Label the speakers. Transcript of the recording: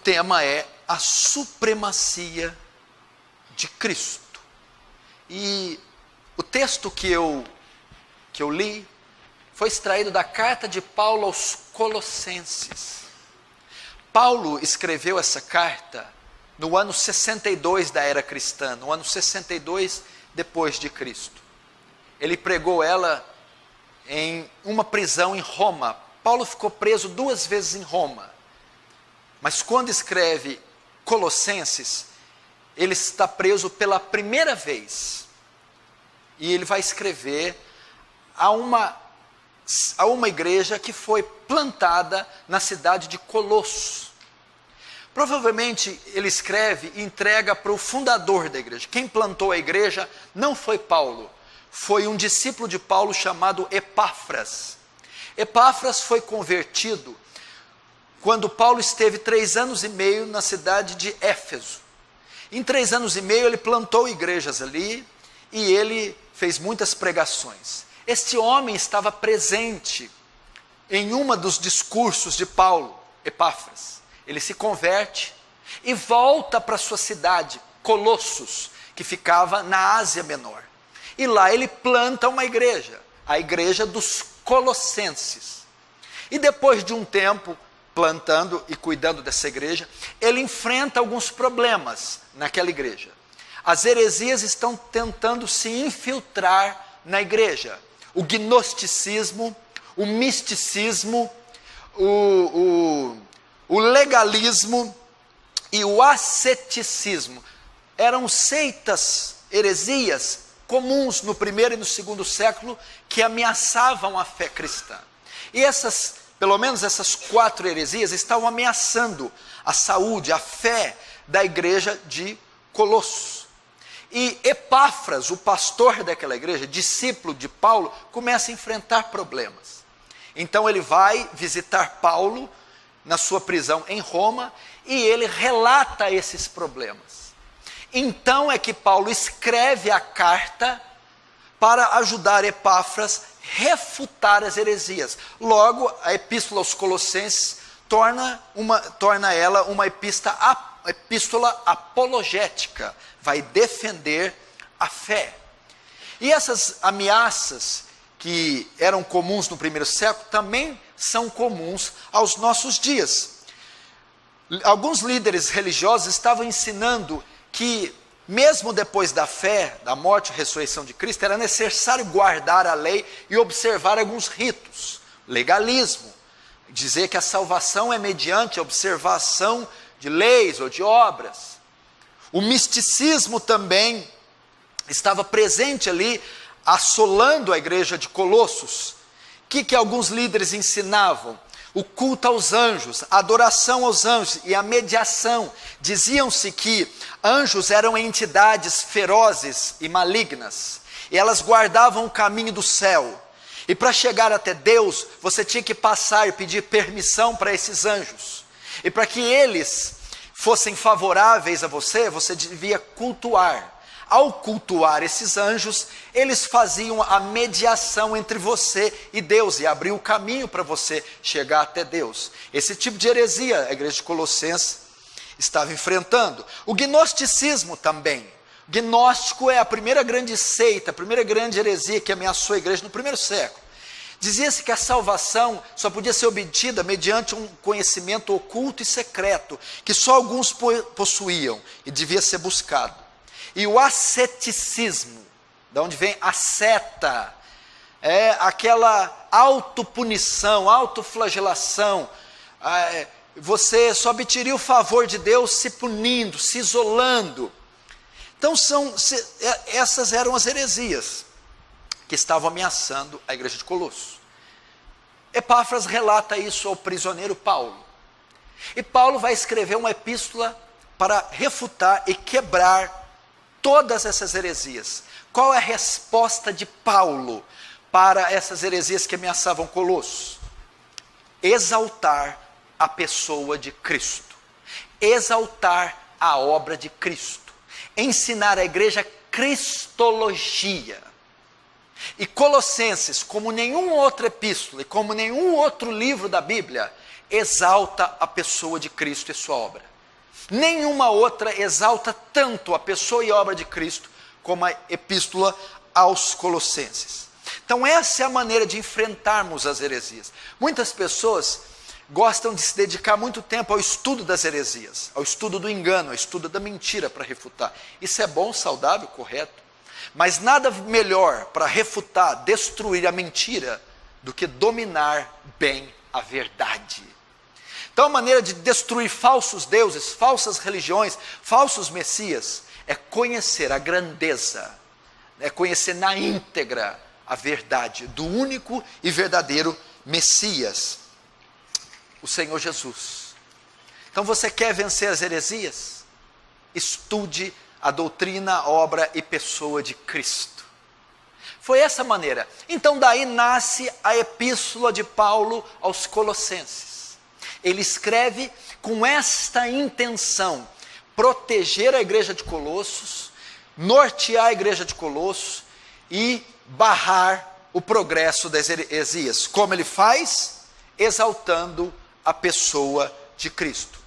Speaker 1: tema é a supremacia de Cristo. E o texto que eu li foi extraído da carta de Paulo aos Colossenses. Paulo escreveu essa carta no ano 62 da era cristã, no ano 62 depois de Cristo. Ele pregou ela em uma prisão em Roma. Paulo ficou preso 2 vezes em Roma. Mas quando escreve Colossenses, ele está preso pela primeira vez. E ele vai escrever a uma igreja que foi plantada na cidade de Colosso. Provavelmente ele escreve e entrega para o fundador da igreja. Quem plantou a igreja não foi Paulo, foi um discípulo de Paulo chamado Epáfras. Epáfras foi convertido quando Paulo esteve 3 anos e meio na cidade de Éfeso. Em 3 anos e meio ele plantou igrejas ali e ele fez muitas pregações. Este homem estava presente em um dos discursos de Paulo, Epáfras. Ele se converte e volta para sua cidade, Colossos, que ficava na Ásia Menor. E lá ele planta uma igreja, a igreja dos Colossenses. E depois de um tempo plantando e cuidando dessa igreja, ele enfrenta alguns problemas naquela igreja. As heresias estão tentando se infiltrar na igreja. O gnosticismo, o misticismo, o legalismo e o asceticismo eram seitas, heresias comuns no primeiro e no segundo século que ameaçavam a fé cristã. E pelo menos essas 4 heresias estavam ameaçando a saúde, a fé da igreja de Colossos. E Epáfras, o pastor daquela igreja, discípulo de Paulo, começa a enfrentar problemas. Então ele vai visitar Paulo na sua prisão em Roma e ele relata esses problemas. Então é que Paulo escreve a carta para ajudar Epáfras a refutar as heresias. Logo, a epístola aos Colossenses torna ela uma epístola apologética, vai defender a fé. E essas ameaças que eram comuns no primeiro século também são comuns aos nossos dias. Alguns líderes religiosos estavam ensinando que mesmo depois da fé, da morte e ressurreição de Cristo, era necessário guardar a lei e observar alguns ritos. Legalismo, dizer que a salvação é mediante a observação de leis ou de obras. O misticismo também estava presente ali, assolando a igreja de Colossos. O que alguns líderes ensinavam? O culto aos anjos, a adoração aos anjos e a mediação. Diziam-se que anjos eram entidades ferozes e malignas, e elas guardavam o caminho do céu. E para chegar até Deus, você tinha que passar e pedir permissão para esses anjos. E para que eles fossem favoráveis a você, você devia cultuar. Ao cultuar esses anjos, eles faziam a mediação entre você e Deus e abriam o caminho para você chegar até Deus. Esse tipo de heresia a igreja de Colossenses estava enfrentando. O gnosticismo também. O gnóstico é a primeira grande seita, a primeira grande heresia que ameaçou a igreja no primeiro século. Dizia-se que a salvação só podia ser obtida mediante um conhecimento oculto e secreto, que só alguns possuíam e devia ser buscado. E o asceticismo, de onde vem asceta, é aquela autopunição, autoflagelação. Você só obteria o favor de Deus se punindo, se isolando. Então essas eram as heresias que estavam ameaçando a igreja de Colossos. Epáfras relata isso ao prisioneiro Paulo. E Paulo vai escrever uma epístola para refutar e quebrar todas essas heresias. Qual é a resposta de Paulo para essas heresias que ameaçavam Colossos? Exaltar a pessoa de Cristo. Exaltar a obra de Cristo. Ensinar à igreja cristologia. E Colossenses, como nenhum outro epístola e como nenhum outro livro da Bíblia, exalta a pessoa de Cristo e sua obra. Nenhuma outra exalta tanto a pessoa e a obra de Cristo como a epístola aos Colossenses. Então essa é a maneira de enfrentarmos as heresias. Muitas pessoas gostam de se dedicar muito tempo ao estudo das heresias, ao estudo do engano, ao estudo da mentira para refutar. Isso é bom, saudável, correto. Mas nada melhor para refutar, destruir a mentira do que dominar bem a verdade. Então a maneira de destruir falsos deuses, falsas religiões, falsos messias, é conhecer a grandeza, é conhecer na íntegra a verdade do único e verdadeiro Messias, o Senhor Jesus. Então você quer vencer as heresias? Estude a doutrina, a obra e pessoa de Cristo. Foi essa maneira. Então daí nasce a epístola de Paulo aos Colossenses. Ele escreve com esta intenção: proteger a igreja de Colossos, nortear a igreja de Colossos e barrar o progresso das heresias. Como ele faz? Exaltando a pessoa de Cristo.